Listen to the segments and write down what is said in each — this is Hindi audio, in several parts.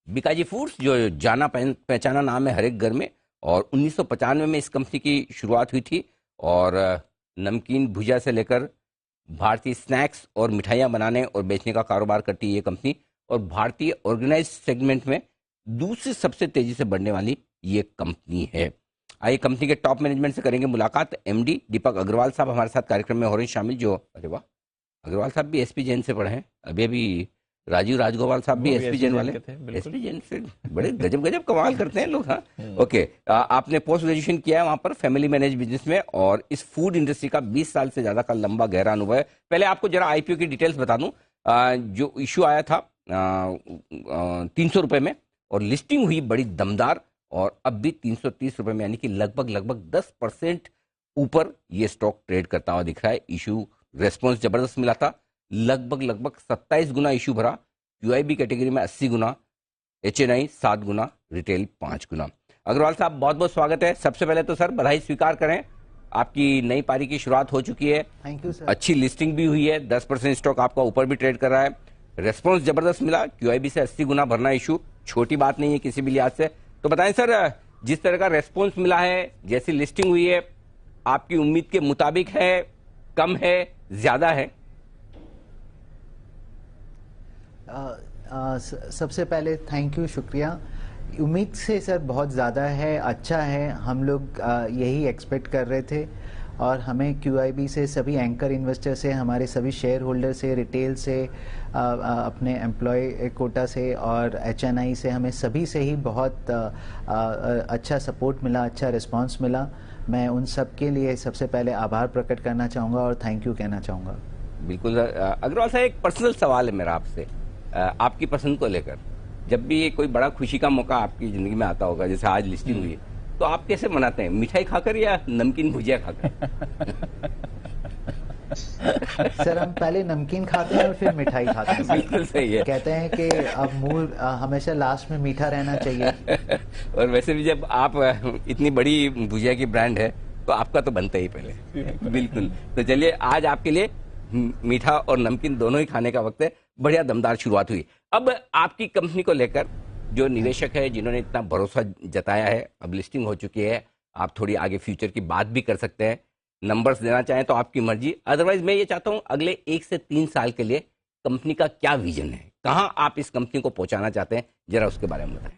बीकाजी फूड्स जो जाना पहचाना नाम है हर एक घर में, और 1995 में इस कंपनी की शुरुआत हुई थी। और नमकीन भुजिया से लेकर भारतीय स्नैक्स और मिठाइयाँ बनाने और बेचने का कारोबार करती है ये कंपनी, और भारतीय ऑर्गेनाइज सेगमेंट में दूसरी सबसे तेजी से बढ़ने वाली ये कंपनी है। आइए कंपनी के टॉप मैनेजमेंट से करेंगे मुलाकात। एमडी दीपक अग्रवाल साहब हमारे साथ कार्यक्रम में हो रहे हैं शामिल, जो अरे वाह, अग्रवाल साहब भी एसपी जैन से पढ़े हैं। अभी अभी राजीव राजगोपाल साहब भी एसपी जैन वाले, एसपी जैन से बड़े गजब गजब कमाल करते हैं लोग। हाँ ओके, आपने पोस्ट ग्रेजुएशन किया है वहां पर फैमिली मैनेज बिजनेस में, और इस फूड इंडस्ट्री का 20 साल से ज्यादा का लंबा गहरा अनुभव है। पहले आपको जरा आईपीओ की डिटेल्स बता दूं। जो इशू आया था 300 रुपए में, और लिस्टिंग हुई बड़ी दमदार, और अब भी 330 रुपए में, यानी कि लगभग 10% ऊपर ये स्टॉक ट्रेड करता हुआ दिख रहा है। इशू रेस्पॉन्स जबरदस्त मिला था, लगभग 27 गुना इशू भरा, यूआईबी कैटेगरी में 80 गुना, एचएनआई 7 गुना, रिटेल 5 गुना। अग्रवाल साहब बहुत बहुत स्वागत है। सबसे पहले तो सर बधाई स्वीकार करें, आपकी नई पारी की शुरुआत हो चुकी है। Thank you sir. अच्छी लिस्टिंग भी हुई है, 10% स्टॉक आपका ऊपर भी ट्रेड कर रहा है, रेस्पॉन्स जबरदस्त मिला, क्यूआईबी से 80 गुना भरना इशू छोटी बात नहीं है किसी भी लिहाज से। तो बताएं सर, जिस तरह का रेस्पॉन्स मिला है, जैसी लिस्टिंग हुई है, आपकी उम्मीद के मुताबिक है, कम है, ज्यादा है? सबसे पहले थैंक यू, शुक्रिया। उम्मीद से सर बहुत ज़्यादा है, अच्छा है। हम लोग यही एक्सपेक्ट कर रहे थे, और हमें क्यूआईबी से, सभी एंकर इन्वेस्टर से, हमारे सभी शेयर होल्डर से, रिटेल से, अपने एम्प्लॉय कोटा से और एचएनआई से, हमें सभी से ही बहुत अच्छा सपोर्ट मिला, अच्छा रिस्पांस मिला। मैं उन सब के लिए सबसे पहले आभार प्रकट करना चाहूँगा और थैंक यू कहना चाहूँगा। बिल्कुल। अग्रवाल साहब, एक पर्सनल सवाल है मेरा आपसे, आपकी पसंद को लेकर। जब भी कोई बड़ा खुशी का मौका आपकी जिंदगी में आता होगा, जैसे आज लिस्टिंग हुई है, तो आप कैसे मनाते हैं? मिठाई खाकर या नमकीन भुजिया खाकर? सर हम पहले नमकीन खाते हैं और फिर मिठाई खाते हैं। बिल्कुल सही है। कहते हैं कि अब मुंह हमेशा लास्ट में मीठा रहना चाहिए। और वैसे भी जब आप इतनी बड़ी भुजिया की ब्रांड है, तो आपका तो बनता ही पहले। बिल्कुल। तो चलिए, आज आपके लिए मीठा और नमकीन दोनों ही खाने का वक्त है। बढ़िया दमदार शुरुआत हुई। अब आपकी कंपनी को लेकर जो निवेशक है, जिन्होंने इतना भरोसा जताया है, अब लिस्टिंग हो चुकी है, आप थोड़ी आगे फ्यूचर की बात भी कर सकते हैं, नंबर्स देना चाहें तो आपकी मर्जी। अदरवाइज मैं ये चाहता हूं, अगले 1 से 3 साल के लिए कंपनी का क्या विजन है, कहां आप इस कंपनी को पहुंचाना चाहते हैं, जरा उसके बारे में बताएं।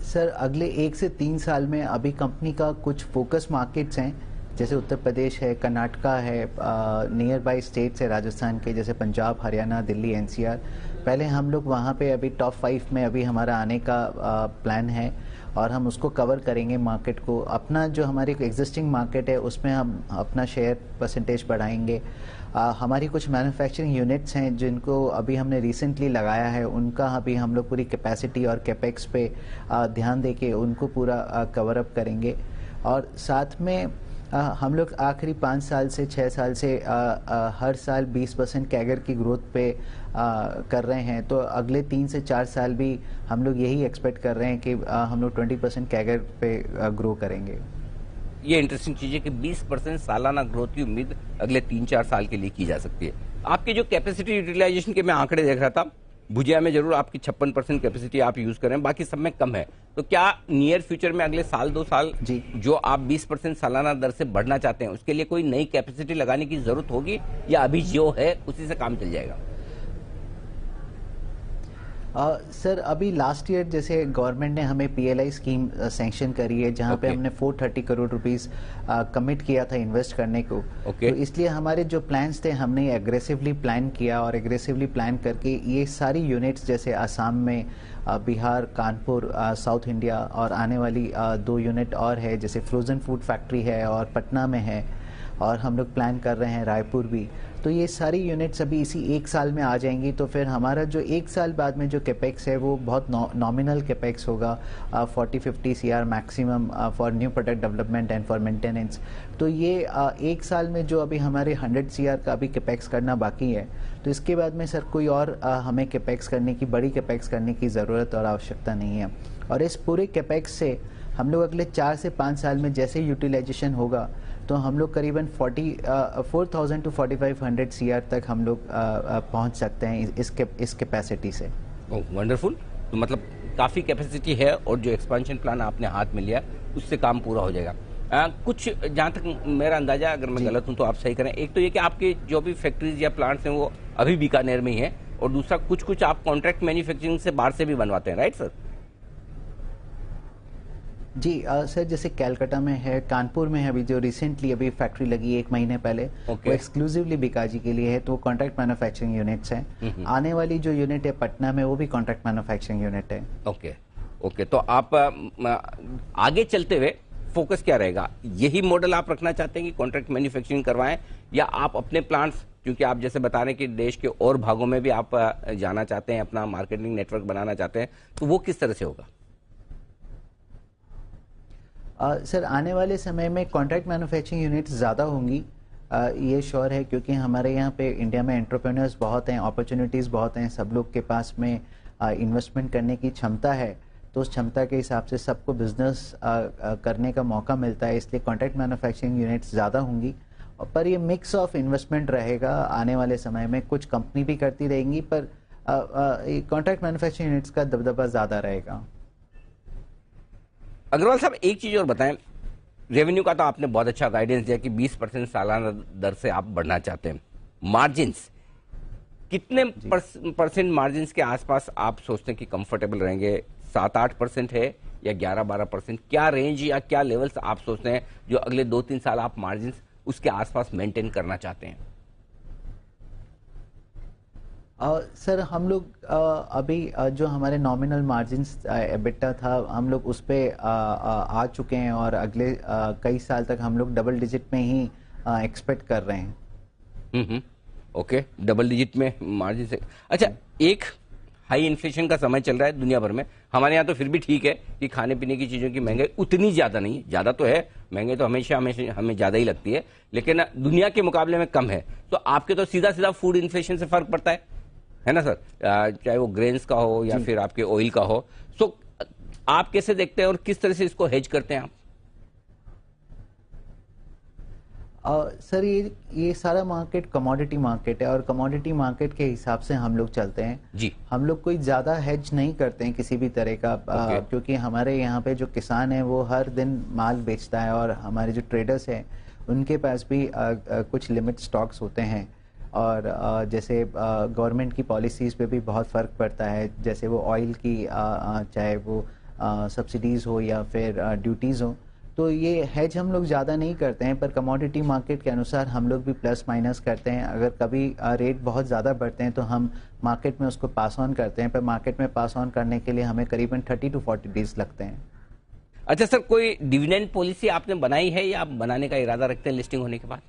सर अगले 1 से 3 साल में अभी कंपनी का कुछ फोकस मार्केट्स हैं, जैसे उत्तर प्रदेश है, कर्नाटका है, नियर बाई स्टेट्स है राजस्थान के, जैसे पंजाब, हरियाणा, दिल्ली, एनसीआर। पहले हम लोग वहाँ पे अभी टॉप 5 में अभी हमारा आने का प्लान है, और हम उसको कवर करेंगे मार्केट को। अपना जो हमारी एग्जिस्टिंग मार्केट है उसमें हम अपना शेयर परसेंटेज बढ़ाएंगे। हमारी कुछ मैन्युफैक्चरिंग यूनिट्स हैं जिनको अभी हमने रिसेंटली लगाया है, उनका अभी हम लोग पूरी कैपेसिटी और कैपेक्स पे ध्यान देके उनको पूरा कवर अप करेंगे। और साथ में हम लोग आखिरी 5 साल से 6 साल से हर साल 20% कैगर की ग्रोथ पे कर रहे हैं, तो अगले 3 से 4 साल भी हम लोग यही एक्सपेक्ट कर रहे हैं कि हम लोग 20% कैगर पे ग्रो करेंगे। ये इंटरेस्टिंग चीज है कि 20% सालाना ग्रोथ की उम्मीद अगले 3-4 साल के लिए की जा सकती है। आपकी जो कैपेसिटी यूटिलाइजेशन के मैं आंकड़े देख रहा था, भुजिया में जरूर आपकी 56% कैपेसिटी आप यूज करें, बाकी सब में कम है। तो क्या नियर फ्यूचर में अगले साल 2 साल जी, जो आप 20% सालाना दर से बढ़ना चाहते हैं, उसके लिए कोई नई कैपेसिटी लगाने की जरूरत होगी, या अभी जो है उसी से काम चल जाएगा? सर अभी लास्ट ईयर जैसे गवर्नमेंट ने हमें पीएलआई स्कीम सैंक्शन करी है, जहां पे हमने 430 करोड़ रुपीस कमिट किया था इन्वेस्ट करने को। तो इसलिए हमारे जो प्लान्स थे हमने एग्रेसिवली प्लान किया, और एग्रेसिवली प्लान करके ये सारी यूनिट्स जैसे असम में, बिहार, कानपुर, साउथ इंडिया, और आने वाली 2 यूनिट और है, जैसे फ्रोजन फूड फैक्ट्री है और पटना में है, और हम लोग प्लान कर रहे हैं रायपुर भी। तो ये सारी यूनिट्स अभी इसी 1 साल में आ जाएंगी। तो फिर हमारा जो 1 साल बाद में जो कैपेक्स है वो बहुत नॉमिनल कैपेक्स होगा, 40-50 CR maximum for new product development and for maintenance. तो ये 1 साल में जो अभी हमारे 100 CR का अभी कैपेक्स करना बाकी है, तो इसके बाद में सर कोई और हमें कैपेक्स करने की, बड़ी कैपेक्स करने की ज़रूरत और आवश्यकता नहीं है। और इस पूरे कैपेक्स से हम लोग अगले 4 से 5 साल में जैसे यूटिलाइजेशन होगा, तो हम लोग करीबन 4,000 to 4,500 CR तक हम लोग पहुंच सकते हैं इस कैपेसिटी से। ओह वंडरफुल। तो मतलब काफ़ी कैपेसिटी है और जो एक्सपेंशन प्लान आपने हाथ में लिया उससे काम पूरा हो जाएगा। कुछ जहाँ तक मेरा अंदाजा, अगर मैं गलत हूँ तो आप सही करें, एक तो ये कि आपके जो भी फैक्ट्रीज या प्लांट्स हैं वो अभी बीकानेर में ही हैं, और दूसरा कुछ आप कॉन्ट्रैक्ट मैन्युफैक्चरिंग से बाहर से भी बनवाते हैं, राइट सर? जी सर, जैसे कैलकाटा में है, कानपुर में है, अभी जो रिसेंटली अभी फैक्ट्री लगी 1 महीने पहले, वो एक्सक्लूसिवली बिकाजी के लिए है, तो वो कॉन्ट्रैक्ट मैन्युफैक्चरिंग यूनिट्स हैं। आने वाली जो यूनिट है पटना में, वो भी कॉन्ट्रैक्ट मैन्युफैक्चरिंग यूनिट है। ओके। तो आप आगे चलते हुए फोकस क्या रहेगा? यही मॉडल आप रखना चाहते हैं कि कॉन्ट्रैक्ट मैन्युफैक्चरिंग करवाएं, या आप अपने प्लांट्स, क्योंकि आप जैसे बता रहे हैं कि देश के और भागों में भी आप जाना चाहते हैं, अपना मार्केटिंग नेटवर्क बनाना चाहते हैं, तो वो किस तरह से होगा? सर, आने वाले समय में कॉन्ट्रैक्ट मैन्युफैक्चरिंग यूनिट्स ज़्यादा होंगी, ये श्योर है, क्योंकि हमारे यहाँ पे इंडिया में एंटरप्रेन्योर्स बहुत हैं, अपॉर्चुनिटीज़ बहुत हैं, सब लोग के पास में इन्वेस्टमेंट करने की क्षमता है, तो उस क्षमता के हिसाब से सबको बिजनेस करने का मौका मिलता है, इसलिए कॉन्ट्रैक्ट मैन्युफैक्चरिंग यूनिट्स ज़्यादा होंगी। पर ये मिक्स ऑफ इन्वेस्टमेंट रहेगा आने वाले समय में, कुछ कंपनी भी करती रहेंगी, पर कॉन्ट्रैक्ट मैन्युफैक्चरिंग यूनिट्स का दबदबा ज़्यादा रहेगा। अग्रवाल साहब, एक चीज और बताएं, रेवेन्यू का तो आपने बहुत अच्छा गाइडेंस दिया कि 20% सालाना दर से आप बढ़ना चाहते हैं। मार्जिन्स कितने परसेंट मार्जिन्स के आसपास आप सोचते हैं कि कंफर्टेबल रहेंगे? 7-8% है या 11-12%? क्या रेंज या क्या लेवल्स आप सोचते हैं जो अगले 2-3 साल आप मार्जिन्स उसके आसपास मेंटेन करना चाहते हैं? सर, हम लोग अभी जो हमारे नॉमिनल मार्जिन्स एबिटा था, हम लोग उस पे आ चुके हैं, और अगले कई साल तक हम लोग डबल डिजिट में ही एक्सपेक्ट कर रहे हैं। ओके, डबल डिजिट में मार्जिन से। अच्छा, एक हाई इन्फ्लेशन का समय चल रहा है दुनिया भर में, हमारे यहाँ तो फिर भी ठीक है कि खाने पीने की चीज़ों की महंगाई उतनी ज़्यादा नहीं है, ज़्यादा तो है, महंगाई तो हमेशा हमें ज़्यादा ही लगती है, लेकिन दुनिया के मुकाबले में कम है। तो आपके तो सीधा सीधा फूड इन्फ्लेशन से फर्क पड़ता है ना सर? चाहे वो ग्रेन्स का हो या फिर आपके ऑयल का हो। सो आप कैसे देखते हैं और किस तरह से इसको हेज करते हैं आप? सर, ये सारा मार्केट कमोडिटी मार्केट है, और कमोडिटी मार्केट के हिसाब से हम लोग चलते हैं जी। हम लोग कोई ज़्यादा हेज नहीं करते हैं किसी भी तरह का, क्योंकि हमारे यहाँ पे जो किसान है वो हर दिन माल बेचता है, और हमारे जो ट्रेडर्स हैं उनके पास भी कुछ लिमिट स्टॉक्स होते हैं, और जैसे गवर्नमेंट की पॉलिसीज़ पे भी बहुत फ़र्क पड़ता है, जैसे वो ऑयल की चाहे वो सब्सिडीज़ हो या फिर ड्यूटीज़ हो, तो ये हेज हम लोग ज़्यादा नहीं करते हैं, पर कमोडिटी मार्केट के अनुसार हम लोग भी प्लस माइनस करते हैं। अगर कभी रेट बहुत ज़्यादा बढ़ते हैं तो हम मार्केट में उसको पास ऑन करते हैं, पर मार्केट में पास ऑन करने के लिए हमें करीबन 30 to 40 डेज लगते हैं। अच्छा सर, कोई डिविडेंड पॉलिसी आपने बनाई है या आप बनाने का इरादा रखते हैं लिस्टिंग होने के बाद?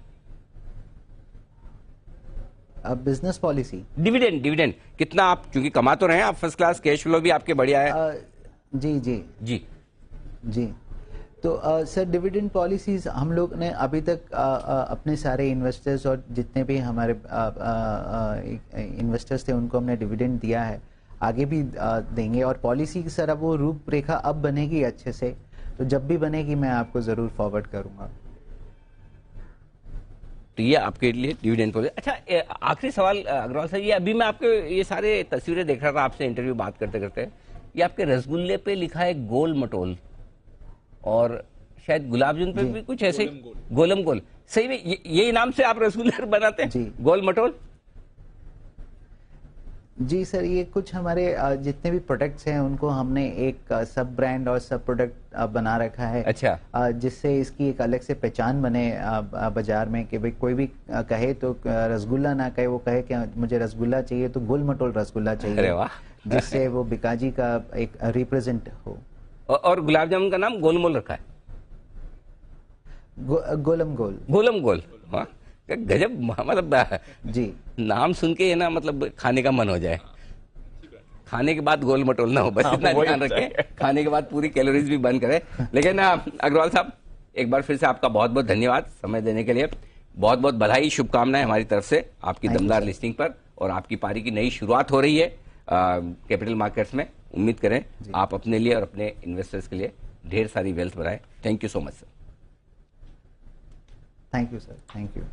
बिजनेस पॉलिसी, डिविडेंड कितना आप, क्योंकि कमा तो रहे हैं आप, फर्स्ट क्लास कैश फ्लो भी आपके बढ़िया है। जी जी जी जी। तो सर, डिविडेंड पॉलिसीज हम लोग ने अभी तक अपने सारे इन्वेस्टर्स और जितने भी हमारे इन्वेस्टर्स थे उनको हमने डिविडेंड दिया है, आगे भी देंगे, और पॉलिसी की सर अब वो रूपरेखा अब बनेगी अच्छे से, तो जब भी बनेगी मैं आपको ज़रूर फॉरवर्ड करूंगा। तो ये आपके लिए डिविडेंड पॉलिसी। अच्छा, आखिरी सवाल अग्रवाल सर, ये अभी मैं आपके ये सारे तस्वीरें देख रहा था आपसे इंटरव्यू बात करते करते, ये आपके रसगुल्ले पे लिखा है गोल मटोल, और शायद गुलाब जामुन पे भी कुछ ऐसे गोलम गोल। सही में यही नाम से आप रसगुल्ले बनाते हैं? जी। गोल मटोल। जी सर, ये कुछ हमारे जितने भी प्रोडक्ट्स हैं उनको हमने एक सब ब्रांड और सब प्रोडक्ट बना रखा है। अच्छा। जिससे इसकी एक अलग से पहचान बने बाजार में, कि भाई कोई भी कहे तो रसगुल्ला ना कहे, वो कहे कि मुझे रसगुल्ला चाहिए तो गोल मटोल रसगुल्ला चाहिए। अरे वाह। जिससे वो बिकाजी का एक रिप्रेजेंट हो। और गुलाब जामुन का नाम गोलमोल रखा है? गोलम गोल। गोलम गोल। हाँ, गजब, मतलब जी, नाम सुन के ना, मतलब खाने का मन हो जाए। खाने के बाद गोल मटोल ना हो, बस इतना ध्यान रखें, खाने के बाद पूरी कैलोरीज भी बंद करें। लेकिन अग्रवाल साहब, एक बार फिर से आपका बहुत बहुत धन्यवाद समय देने के लिए। बहुत बहुत बधाई, शुभकामनाएं हमारी तरफ से आपकी दमदार लिस्टिंग पर, और आपकी पारी की नई शुरुआत हो रही है कैपिटल मार्केट्स में। उम्मीद करें आप अपने लिए और अपने इन्वेस्टर्स के लिए ढेर सारी वेल्थ बनाएं। Thank you so much sir. Thank you sir, thank you.